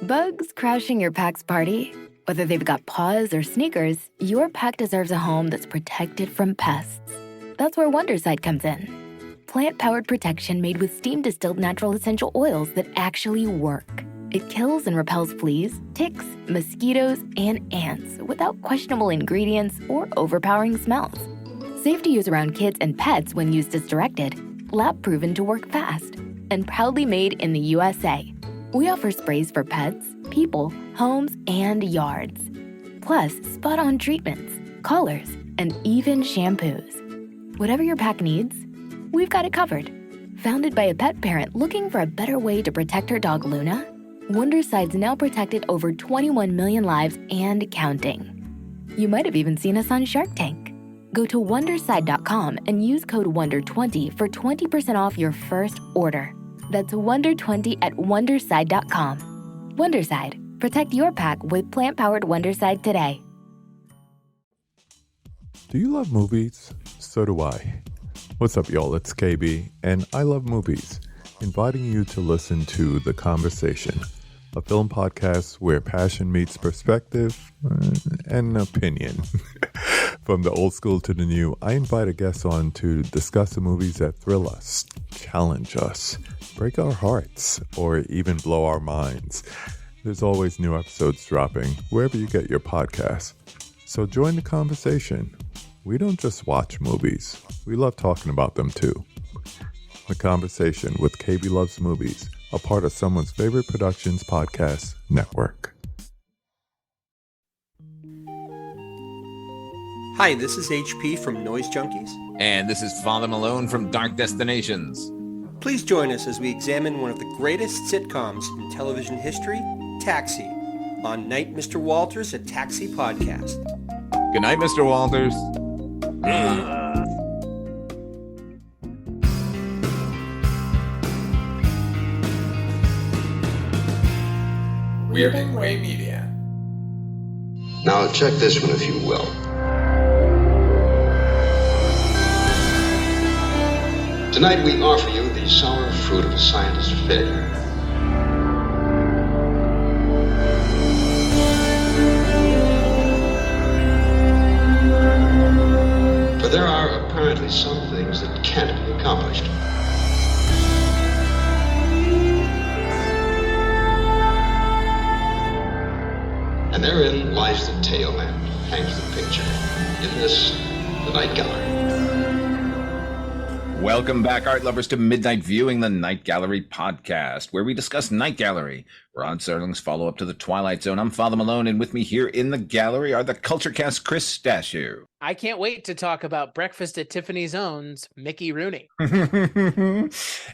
Bugs crashing your pack's party? Whether they've got paws or sneakers, your pack deserves a home that's protected from pests. That's where Wondercide comes in. Plant-powered protection made with steam-distilled natural essential oils that actually work. It kills and repels fleas, ticks, mosquitoes, and ants without questionable ingredients or overpowering smells. Safe to use around kids and pets when used as directed. Lab-proven to work fast. And proudly made in the USA. We offer sprays for pets, people, homes, and yards. Plus, spot-on treatments, collars, and even shampoos. Whatever your pack needs, we've got it covered. Founded by a pet parent looking for a better way to protect her dog Luna, Wondercide's now protected over 21 million lives and counting. You might have even seen us on Shark Tank. Go to Wondercide.com and use code WONDER20 for 20% off your first order. That's WONDER20 at Wondercide.com. Wondercide. Protect your pack with plant-powered Wondercide today. Do you love movies? So do I. What's up, y'all? It's KB, and I love movies. Inviting you to listen to The Conversation, a film podcast where passion meets perspective and opinion. From the old school to the new, I invite a guest on to discuss the movies that thrill us, challenge us, break our hearts, or even blow our minds. There's always new episodes dropping wherever you get your podcasts. So join the conversation. We don't just watch movies. We love talking about them too. The Conversation with KB Loves Movies, a part of Someone's Favorite Productions podcast network. Hi, this is HP from Noise Junkies. And this is Father Malone from Dark Destinations. Please join us as we examine one of the greatest sitcoms in television history, Taxi, on Night Mr. Walters, a Taxi podcast. Good night, Mr. Walters. Weirding Way Media. Now check this one if you will. Tonight we offer you the sour fruit of a scientist's failure. For there are apparently some things that can't be accomplished. And therein lies the tale and hangs the picture. In this, the Night Gallery. Welcome back, art lovers, to Midnight Viewing, the Night Gallery podcast, where we discuss Night Gallery, Rod Serling's follow-up to The Twilight Zone. I'm Father Malone, and with me here in the gallery are the Culture Cast Chris Stachiw. I can't wait to talk about Breakfast at Tiffany's Own's Mickey Rooney.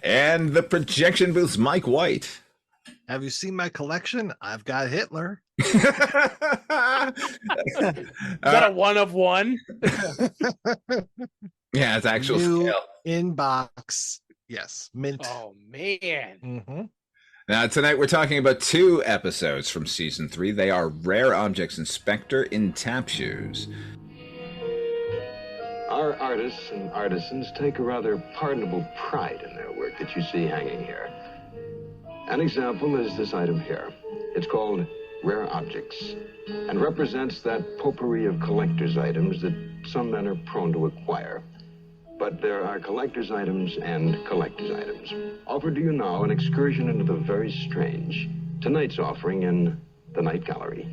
And the Projection Booth's Mike White. Have you seen my collection? I've got Hitler. Is that a one of one? Yeah, it's actual New scale. Inbox. Yes, mint. Oh, man. Mm-hmm. Now, tonight we're talking about 2 episodes from Season 3. They are Rare Objects and Spectre In Tap Shows. Our artists and artisans take a rather pardonable pride in their work that you see hanging here. An example is this item here. It's called Rare Objects and represents that potpourri of collector's items that some men are prone to acquire. But there are collector's items and collector's items. Offered to you now an excursion into the very strange. Tonight's offering in the Night Gallery.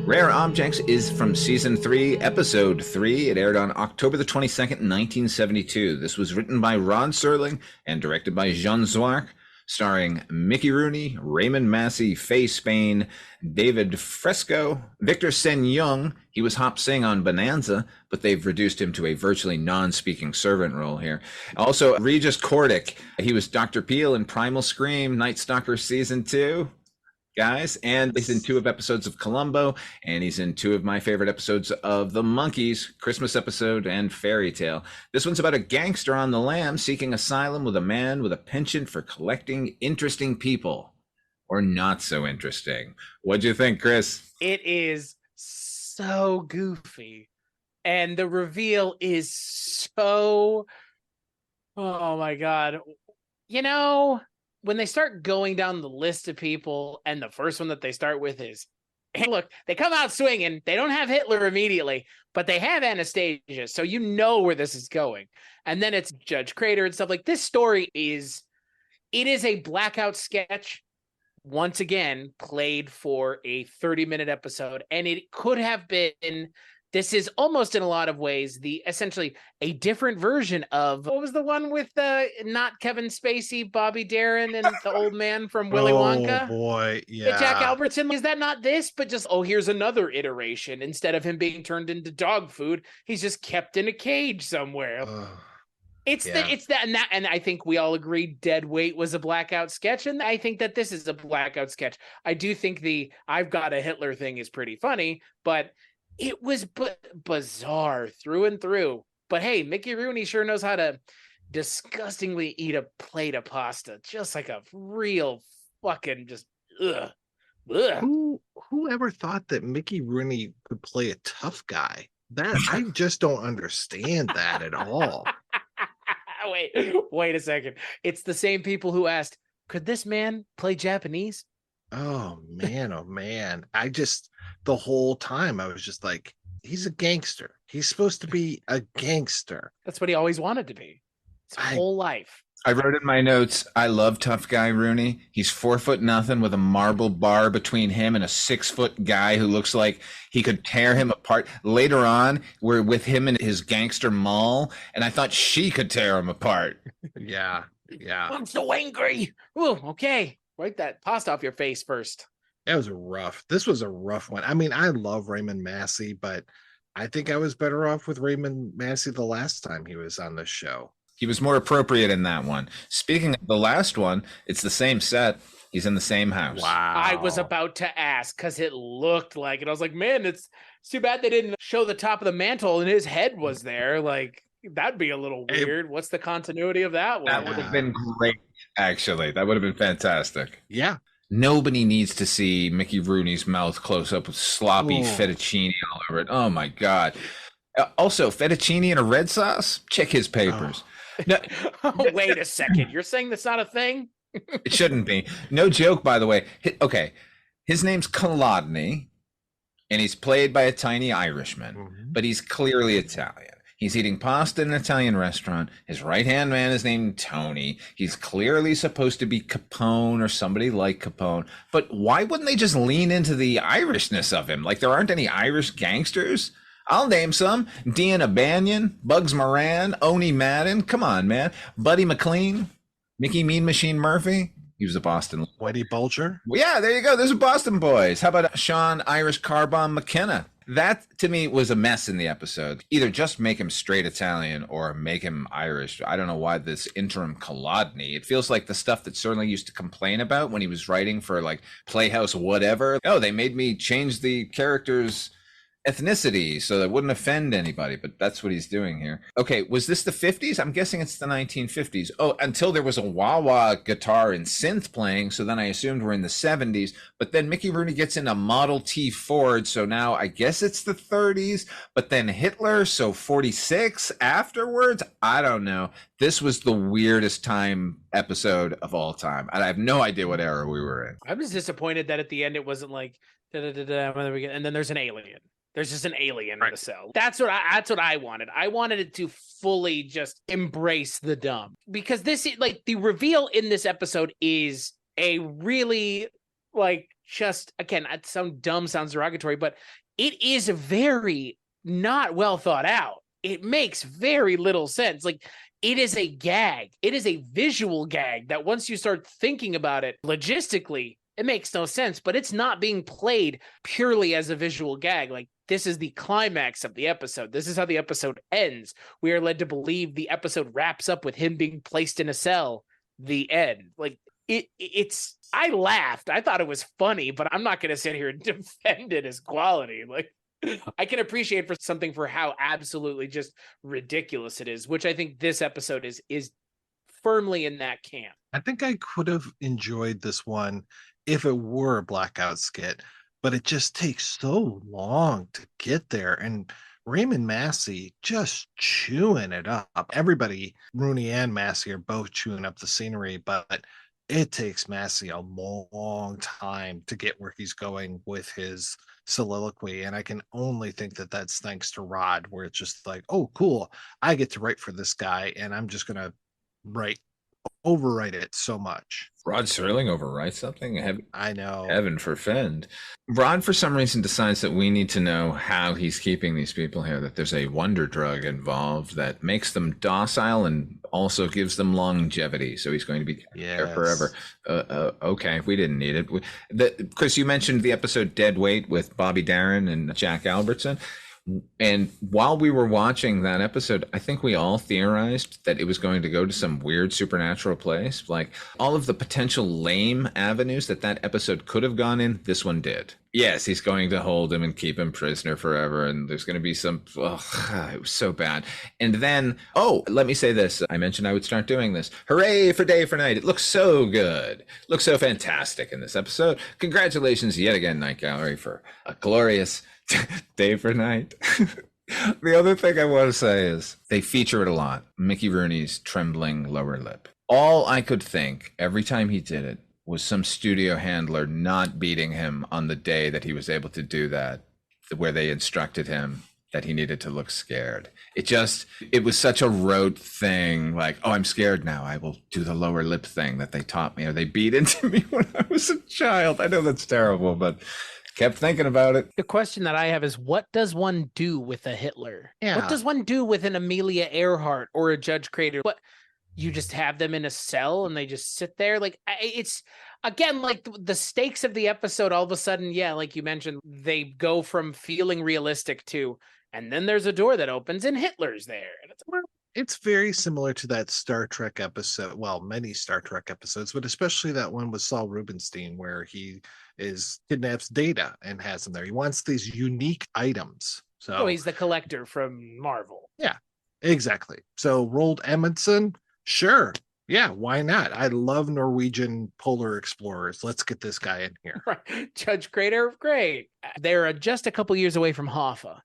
Rare Objects is from Season 3, Episode 3. It aired on October the 22nd, 1972. This was written by Rod Serling and directed by Jean Zwark, starring Mickey Rooney, Raymond Massey, Faye Spain, David Fresco, Victor Sen Young. He was Hop Sing on Bonanza, but they've reduced him to a virtually non-speaking servant role here. Also, Regis Cordic. He was Dr. Peel in Primal Scream, Night Stalker Season 2. Guys, and he's in 2 of episodes of Columbo, and he's in 2 of my favorite episodes of The Monkees, Christmas episode and Fairy Tale. This one's about a gangster on the lam seeking asylum with a man with a penchant for collecting interesting people, or not so interesting. What'd you think, Chris? It is so goofy, and the reveal is so, oh my God. You know, when they start going down the list of people, and the first one that they start with is, hey, look, they come out swinging. They don't have Hitler immediately, but they have Anastasia. So you know where this is going. And then it's Judge Crater and stuff. Like, this story is a blackout sketch, once again, played for a 30-minute episode. And it could have been, this is almost in a lot of ways essentially a different version of, what was the one with not Kevin Spacey, Bobby Darin, and the old man from Willy Wonka? Oh boy, yeah. Jack Albertson. Is that not this? But just, here's another iteration. Instead of him being turned into dog food, he's just kept in a cage somewhere. It's that, and I think we all agree Dead Weight was a blackout sketch, and I think that this is a blackout sketch. I do think the I've got a Hitler thing is pretty funny, but it was bizarre through and through. But hey, Mickey Rooney sure knows how to disgustingly eat a plate of pasta, just like a real fucking just ugh. Who ever thought that Mickey Rooney could play a tough guy? That I just don't understand that at all. Wait a second. It's the same people who asked, could this man play Japanese? Oh man. The whole time I was just like, he's a gangster. He's supposed to be a gangster. That's what he always wanted to be his whole life. I wrote in my notes, I love tough guy Rooney. He's 4'0" with a marble bar between him and a 6-foot guy who looks like he could tear him apart. Later on, we're with him and his gangster Maul, and I thought she could tear him apart. Yeah. I'm so angry. Ooh, okay. Wipe that pasta off your face first. This was a rough one. I mean, I love Raymond Massey, but I think I was better off with Raymond Massey the last time he was on this show. He was more appropriate in that one. Speaking of the last one, it's the same set. He's in the same house. Wow. I was about to ask because it looked like it. I was like, man, it's too bad they didn't show the top of the mantle and his head was there. Like, that'd be a little weird. What's the continuity of that one? That would have been great, actually. That would have been fantastic. Yeah. Nobody needs to see Mickey Rooney's mouth close up with sloppy fettuccine all over it. Oh, my God. Also, fettuccine in a red sauce? Check his papers. No. Wait a second. You're saying that's not a thing? It shouldn't be. No joke, by the way. Okay. His name's Kolodny, and he's played by a tiny Irishman, but he's clearly Italian. He's eating pasta in an Italian restaurant. His right-hand man is named Tony. He's clearly supposed to be Capone or somebody like Capone. But why wouldn't they just lean into the Irishness of him? Like, there aren't any Irish gangsters? I'll name some. Deanna Banyan, Bugs Moran, Oni Madden. Come on, man. Buddy McLean, Mickey Mean Machine Murphy. He was a Boston. Whitey Bulger. Well, yeah, there you go. Those are Boston boys. How about Sean Irish Car Bomb McKenna? That, to me, was a mess in the episode. Either just make him straight Italian or make him Irish. I don't know why this interim Kolodny. It feels like the stuff that Sterling used to complain about when he was writing for, like, Playhouse whatever. Oh, they made me change the character's ethnicity so that wouldn't offend anybody, but that's what he's doing here. Okay, was this the 50s? I'm guessing it's the 1950s. Oh, until there was a wah-wah guitar and synth playing, so then I assumed we're in the 70s, but then Mickey Rooney gets in a Model T Ford, so now I guess it's the 30s, but then Hitler, so 46 afterwards? I don't know. This was the weirdest time episode of all time, and I have no idea what era we were in. I was disappointed that at the end it wasn't like, and then there's an alien. There's just an alien in the cell. That's what I wanted. I wanted it to fully just embrace the dumb, because this is like the reveal in this episode is a really, like, just, again, it sounds derogatory, but it is very not well thought out. It makes very little sense. Like, it is a gag. It is a visual gag that once you start thinking about it logistically, it makes no sense, but it's not being played purely as a visual gag. Like, this is the climax of the episode. This is how the episode ends. We are led to believe the episode wraps up with him being placed in a cell. The end. Like, it's, I laughed. I thought it was funny, but I'm not going to sit here and defend it as quality. Like, I can appreciate for something for how absolutely just ridiculous it is, which I think this episode is firmly in that camp. I think I could have enjoyed this one if it were a blackout skit, but it just takes so long to get there. And Raymond Massey just chewing it up. Everybody, Rooney and Massey, are both chewing up the scenery, but it takes Massey a long time to get where he's going with his soliloquy. And I can only think that that's thanks to Rod, where it's just like, oh, cool. I get to write for this guy, and I'm just going to overwrite it so much. Rod Serling overwrites something? I know. Heaven forfend. Rod, for some reason, decides that we need to know how he's keeping these people here, that there's a wonder drug involved that makes them docile and also gives them longevity. So he's going to be there forever. Okay, we didn't need it. Chris, you mentioned the episode Dead Weight with Bobby Darin and Jack Albertson. And while we were watching that episode, I think we all theorized that it was going to go to some weird supernatural place. Like all of the potential lame avenues that episode could have gone in, this one did. Yes, he's going to hold him and keep him prisoner forever. And there's going to be some, it was so bad. And then, let me say this. I mentioned I would start doing this. Hooray for Day for Night. It looks so good. Looks so fantastic in this episode. Congratulations yet again, Night Gallery, for a glorious Day for Night. The other thing I want to say is they feature it a lot. Mickey Rooney's trembling lower lip. All I could think every time he did it was some studio handler not beating him on the day that he was able to do that, where they instructed him that he needed to look scared. It was such a rote thing. Like, I'm scared now. I will do the lower lip thing that they taught me, or they beat into me when I was a child. I know that's terrible, but kept thinking about it. The question that I have is, what does one do with a Hitler? Yeah. What does one do with an Amelia Earhart or a Judge Crater? What, you just have them in a cell and they just sit there? Like, it's, again, like the stakes of the episode, all of a sudden, like you mentioned, they go from feeling realistic to, and then there's a door that opens and Hitler's there. And it's very similar to that Star Trek episode. Well, many Star Trek episodes, but especially that one with Saul Rubenstein, where he kidnaps Data and has him there. He wants these unique items. So he's the collector from Marvel. Yeah, exactly. So Roald Amundsen, sure. Yeah, why not? I love Norwegian polar explorers. Let's get this guy in here. Right. Judge Crater, great. They're just a couple years away from Hoffa.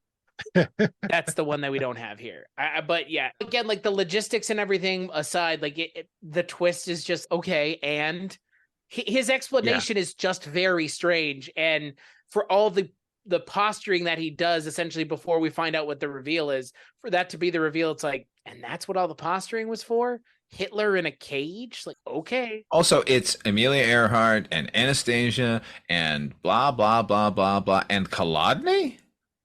That's the one that we don't have here. But yeah, again, like the logistics and everything aside, like the twist is just okay. And his explanation is just very strange. And for all the posturing that he does essentially before we find out what the reveal is, for that to be the reveal, it's like, and that's what all the posturing was for? Hitler in a cage? Like, okay. Also, it's Amelia Earhart and Anastasia and blah, blah, blah, blah, blah, and Kolodny?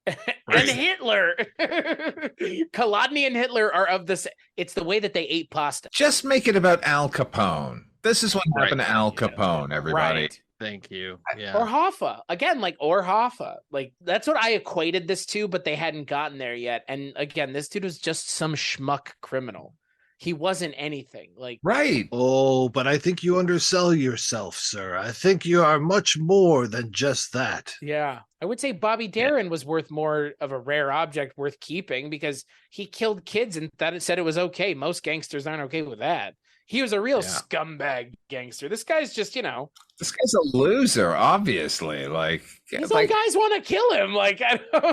And Hitler. Kolodny and Hitler are of the same. It's the way that they ate pasta. Just make it about Al Capone. This is what happened to Al Capone, everybody. Right. Thank you. Yeah. Or Hoffa. Again, or Hoffa. Like, that's what I equated this to, but they hadn't gotten there yet. And again, this dude was just some schmuck criminal. He wasn't anything. Like, right. Oh, but I think you undersell yourself, sir. I think you are much more than just that. Yeah. I would say Bobby Darin was worth more of a rare object worth keeping because he killed kids and that it said it was okay. Most gangsters aren't okay with that. He was a real scumbag gangster. This guy's just, this guy's a loser, obviously. Like, his own guys want to kill him. Like,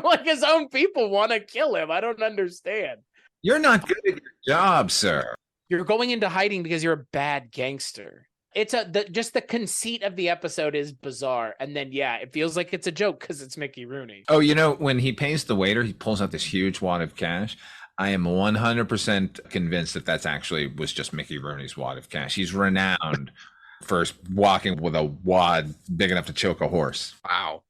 like his own people want to kill him. I don't understand. You're not good at your job, sir. You're going into hiding because you're a bad gangster. It's just the conceit of the episode is bizarre. And then, it feels like it's a joke because it's Mickey Rooney. Oh, when he pays the waiter, he pulls out this huge wad of cash. I am 100% convinced that actually was just Mickey Rooney's wad of cash. He's renowned for walking with a wad big enough to choke a horse. Wow.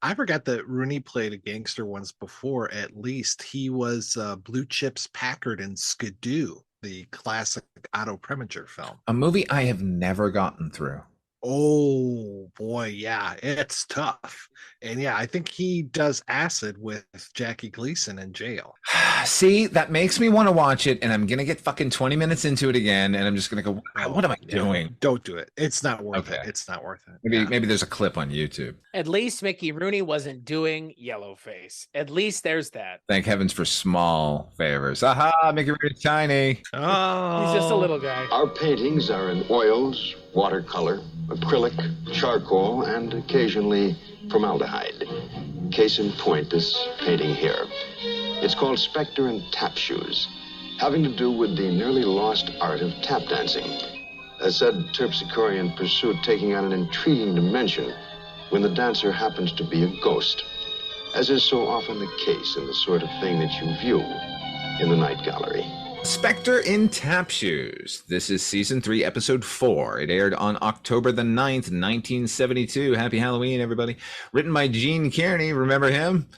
I forgot that Rooney played a gangster once before, at least. He was Blue Chips Packard in Skidoo, the classic Otto Preminger film. A movie I have never gotten through. Oh, boy, yeah, it's tough. And I think he does acid with Jackie Gleason in jail. See, that makes me want to watch it, and I'm going to get fucking 20 minutes into it again, and I'm just going to go, what am I doing? Don't do it. It's not worth it. It's not worth it. Maybe there's a clip on YouTube. At least Mickey Rooney wasn't doing Yellowface. At least there's that. Thank heavens for small favors. Aha, Mickey Rooney's tiny. Oh. He's just a little guy. Our paintings are in oils, watercolor, acrylic, charcoal, and occasionally formaldehyde. Case in point, this painting here. It's called Spectre In Tap Shows, having to do with the nearly lost art of tap dancing. a said terpsichorean pursuit taking on an intriguing dimension when the dancer happens to be a ghost, as is so often the case in the sort of thing that you view in the night gallery. Spectre in Tap Shows. This is season 3, episode 4. It aired on October the 9th, 1972. Happy Halloween, everybody. Written by Gene Kearney. Remember him?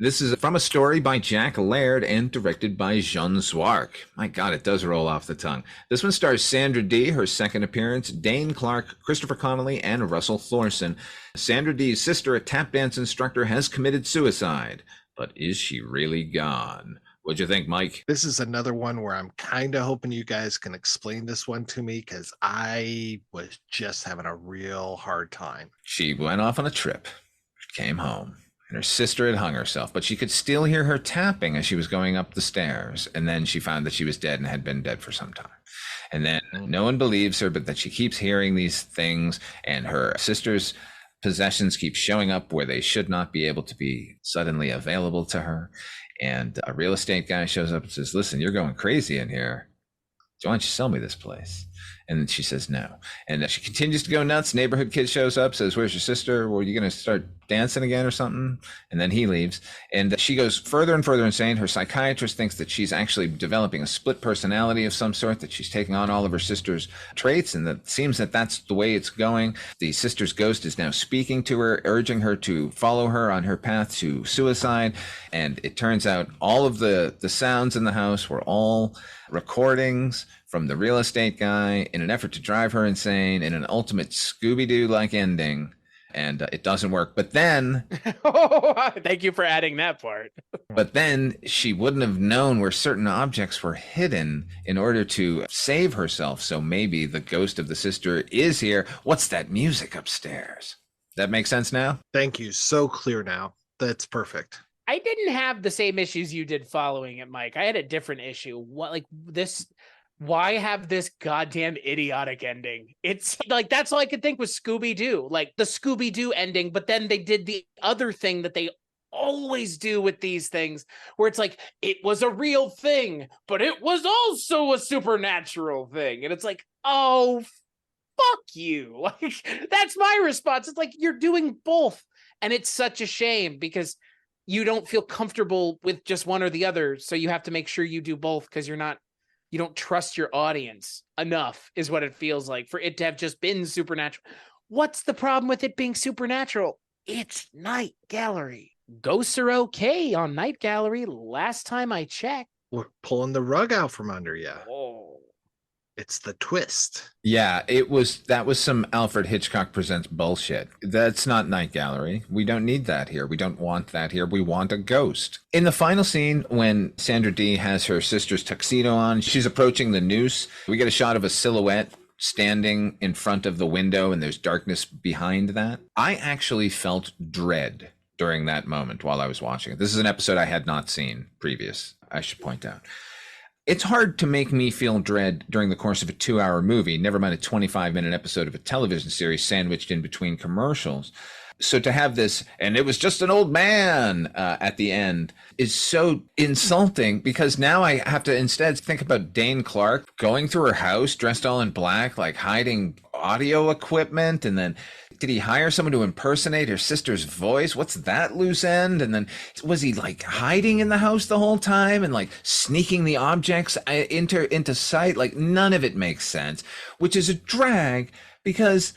This is from a story by Jack Laird and directed by Jean Zwark. My God, it does roll off the tongue. This one stars Sandra Dee, her second appearance, Dane Clark, Christopher Connolly, and Russell Thorson. Sandra Dee's sister, a tap dance instructor, has committed suicide. But is she really gone? What'd you think, Mike? This is another one where I'm kind of hoping you guys can explain this one to me, because I was just having a real hard time. She went off on a trip, came home, and her sister had hung herself, but she could still hear her tapping as she was going up the stairs. And then she found that she was dead and had been dead for some time. And then no one believes her, but that she keeps hearing these things, and her sister's possessions keep showing up where they should not be able to be suddenly available to her. And a real estate guy shows up and says, listen, you're going crazy in here. Why don't you sell me this place? And she says no. And she continues to go nuts. Neighborhood kid shows up, says, where's your sister? Well, are you going to start dancing again or something? And then he leaves. And she goes further and further insane. Her psychiatrist thinks that she's actually developing a split personality of some sort, that she's taking on all of her sister's traits, and that it seems that that's the way it's going. The sister's ghost is now speaking to her, urging her to follow her on her path to suicide. And it turns out all of the sounds in the house were all recordings from the real estate guy in an effort to drive her insane in an ultimate Scooby-Doo-like ending. And it doesn't work. But then... Thank you for adding that part. But then she wouldn't have known where certain objects were hidden in order to save herself. So maybe the ghost of the sister is here. What's that music upstairs? That makes sense now? Thank you. So clear now. That's perfect. I didn't have the same issues you did following it, Mike. I had a different issue. What, like this... Why have this goddamn idiotic ending? It's like, that's all I could think was Scooby-Doo, like the Scooby-Doo ending. But then they did the other thing that they always do with these things, where it's like, it was a real thing, but it was also a supernatural thing. And it's like, oh, fuck you. Like, that's my response. It's like, you're doing both. And it's such a shame because you don't feel comfortable with just one or the other. So you have to make sure you do both, because you don't trust your audience enough, is what it feels like, for it to have just been supernatural. What's the problem with it being supernatural? It's Night Gallery. Ghosts are okay on Night Gallery. Last time I checked. We're pulling the rug out from under you. Oh. It's the twist. Yeah, that was some Alfred Hitchcock Presents bullshit. That's not Night Gallery. We don't need that here. We don't want that here. We want a ghost. In the final scene, when Sandra Dee has her sister's tuxedo on, she's approaching the noose. We get a shot of a silhouette standing in front of the window, and there's darkness behind that. I actually felt dread during that moment while I was watching it. This is an episode I had not seen previous, I should point out. It's hard to make me feel dread during the course of a 2-hour movie, never mind a 25-minute episode of a television series sandwiched in between commercials. So to have this, and it was just an old man at the end, is so insulting, because now I have to instead think about Dane Clark going through her house dressed all in black, like hiding audio equipment, and then did he hire someone to impersonate her sister's voice? What's that loose end? And then was he like hiding in the house the whole time and like sneaking the objects into sight? Like, none of it makes sense, which is a drag, because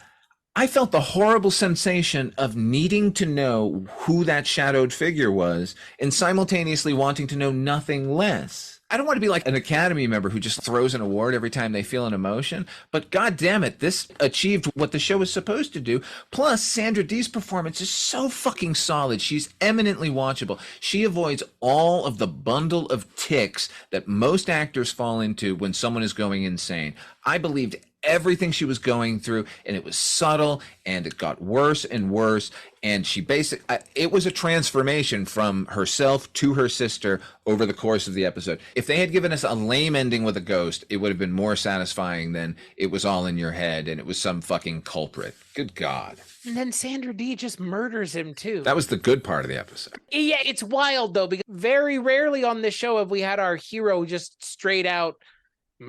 I felt the horrible sensation of needing to know who that shadowed figure was and simultaneously wanting to know nothing less. I don't want to be like an Academy member who just throws an award every time they feel an emotion, but God damn it, this achieved what the show was supposed to do. Plus, Sandra Dee's performance is so fucking solid. She's eminently watchable. She avoids all of the bundle of tics that most actors fall into when someone is going insane. I believed everything she was going through, and it was subtle, and it got worse and worse, and it was a transformation from herself to her sister over the course of the episode. If they had given us a lame ending with a ghost, it would have been more satisfying than it was all in your head and it was some fucking culprit. Good God. And then Sandra Dee just murders him too. That was the good part of the episode. Yeah, it's wild though, because very rarely on this show have we had our hero just straight out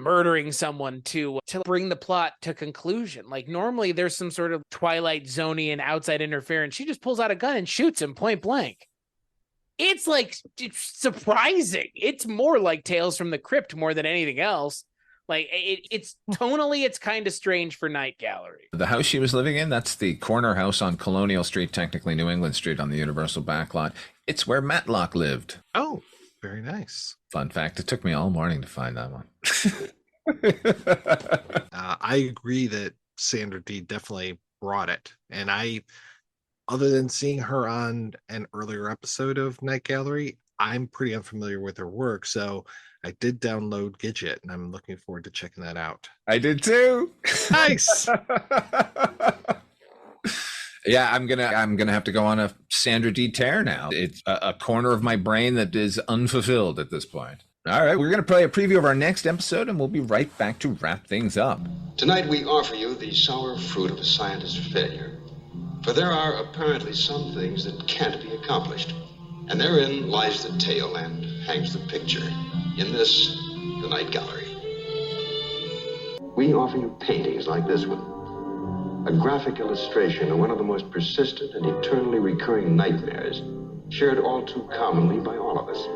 murdering someone to bring the plot to conclusion. Like normally there's some sort of Twilight Zone-ian outside interference. She just pulls out a gun and shoots him point blank. It's like surprising. It's more like Tales from the Crypt more than anything else. Like it's tonally, it's kind of strange for Night Gallery. The house she was living in, that's the corner house on Colonial Street, technically New England Street on the Universal backlot. It's where Matlock lived. Oh, very nice. Fun fact, it took me all morning to find that one. I agree that Sandra Dee definitely brought it. And other than seeing her on an earlier episode of Night Gallery, I'm pretty unfamiliar with her work. So I did download Gidget, and I'm looking forward to checking that out. I did too. Nice. Yeah, I'm gonna have to go on a Sandra Dee tear now. It's a corner of my brain that is unfulfilled at this point. All right, we're gonna play a preview of our next episode, and we'll be right back to wrap things up. Tonight we offer you the sour fruit of a scientist's failure. For there are apparently some things that can't be accomplished. And therein lies the tale and hangs the picture. In this, the Night Gallery. We offer you paintings like this one. A graphic illustration of one of the most persistent and eternally recurring nightmares, shared all too commonly by all of us.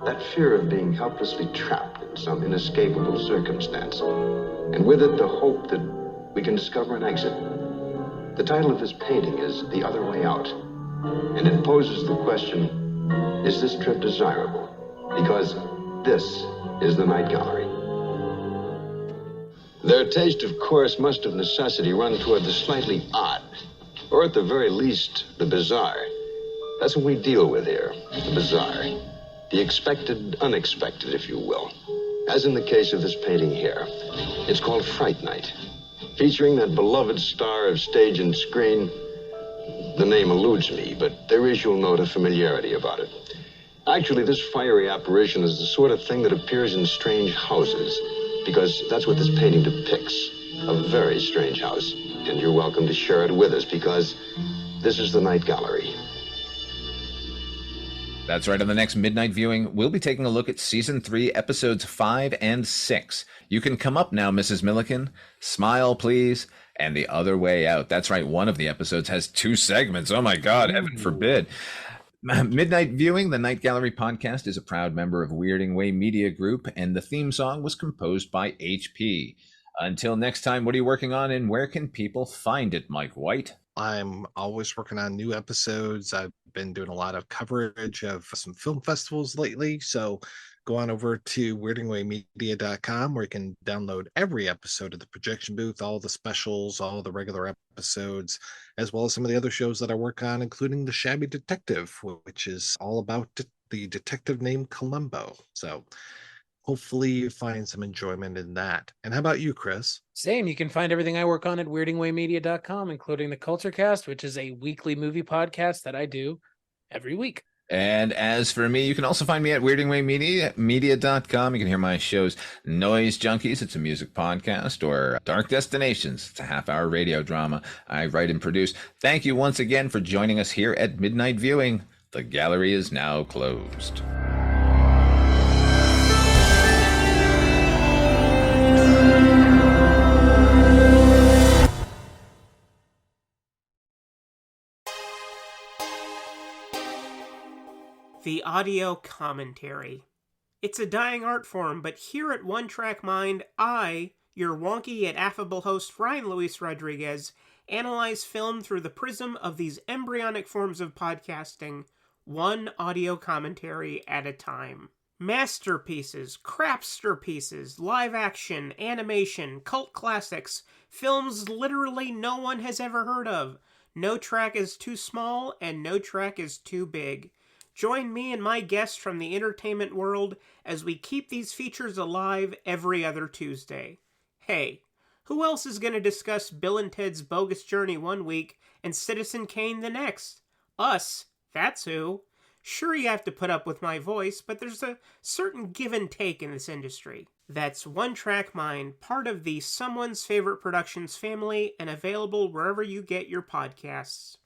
That fear of being helplessly trapped in some inescapable circumstance. And with it, the hope that we can discover an exit. The title of this painting is The Other Way Out. And it poses the question, is this trip desirable? Because this is the Night Gallery. Their taste, of course, must of necessity run toward the slightly odd, or at the very least, the bizarre. That's what we deal with here, the bizarre. The expected, unexpected, if you will. As in the case of this painting here. It's called Fright Night, featuring that beloved star of stage and screen. The name eludes me, but there is, you'll note, a familiarity about it. Actually, this fiery apparition is the sort of thing that appears in strange houses, because that's what this painting depicts, a very strange house. And you're welcome to share it with us, because this is the Night Gallery. That's right. On the next midnight viewing, we'll be taking a look at Season 3, Episodes 5 and 6. You Can Come Up Now, Mrs. Milliken. Smile, Please. And The Other Way Out. That's right. One of the episodes has 2 segments. Oh, my God. Heaven forbid. Midnight Viewing, the Night Gallery podcast, is a proud member of Weirding Way Media Group, and the theme song was composed by HP. Until next time, what are you working on, and where can people find it, Mike White? I'm always working on new episodes. I've been doing a lot of coverage of some film festivals lately, so go on over to weirdingwaymedia.com, where you can download every episode of The Projection Booth, all the specials, all the regular episodes, as well as some of the other shows that I work on, including The Shabby Detective, which is all about the detective named Columbo. So hopefully you find some enjoyment in that. And how about you, Chris? Same. You can find everything I work on at weirdingwaymedia.com, including the Culture Cast, which is a weekly movie podcast that I do every week. And as for me, you can also find me at weirdingwaymedia.com. You can hear my shows Noise Junkies, it's a music podcast, or Dark Destinations, it's a half-hour radio drama I write and produce. Thank you once again for joining us here at Midnight Viewing. The gallery is now closed. The audio commentary. It's a dying art form, but here at One Track Mind, I, your wonky yet affable host Ryan Luis Rodriguez, analyze film through the prism of these embryonic forms of podcasting, one audio commentary at a time. Masterpieces, crapster pieces, live action, animation, cult classics, films literally no one has ever heard of. No track is too small, and no track is too big. Join me and my guests from the entertainment world as we keep these features alive every other Tuesday. Hey, who else is going to discuss Bill and Ted's Bogus Journey one week and Citizen Kane the next? Us, that's who. Sure, you have to put up with my voice, but there's a certain give and take in this industry. That's One Track Mind, part of the Someone's Favorite Productions family, and available wherever you get your podcasts.